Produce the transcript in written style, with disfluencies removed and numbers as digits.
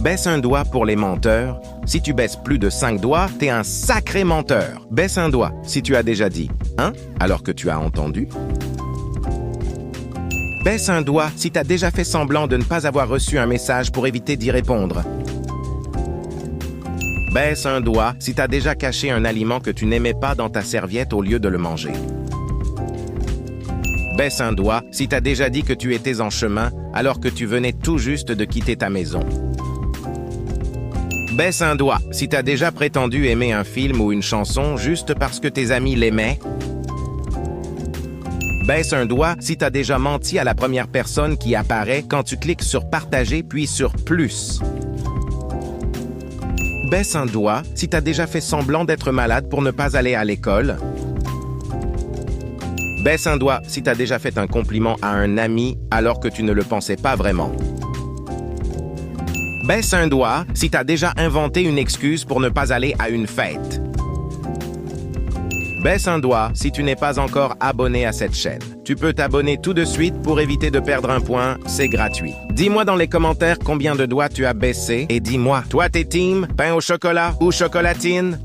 Baisse un doigt pour les menteurs. Si tu baisses plus de 5 doigts, t'es un sacré menteur. Baisse un doigt si tu as déjà dit « hein » alors que tu as entendu. Baisse un doigt si tu as déjà fait semblant de ne pas avoir reçu un message pour éviter d'y répondre. Baisse un doigt si tu as déjà caché un aliment que tu n'aimais pas dans ta serviette au lieu de le manger. Baisse un doigt si tu as déjà dit que tu étais en chemin alors que tu venais tout juste de quitter ta maison. Baisse un doigt si tu as déjà prétendu aimer un film ou une chanson juste parce que tes amis l'aimaient. Baisse un doigt si tu as déjà menti à la première personne qui apparaît quand tu cliques sur « Partager » puis sur « Plus ». Baisse un doigt si tu as déjà fait semblant d'être malade pour ne pas aller à l'école. Baisse un doigt si tu as déjà fait un compliment à un ami alors que tu ne le pensais pas vraiment. Baisse un doigt si tu as déjà inventé une excuse pour ne pas aller à une fête. Baisse un doigt si tu n'es pas encore abonné à cette chaîne. Tu peux t'abonner tout de suite pour éviter de perdre un point, c'est gratuit. Dis-moi dans les commentaires combien de doigts tu as baissé et dis-moi, toi t'es team pain au chocolat ou chocolatine?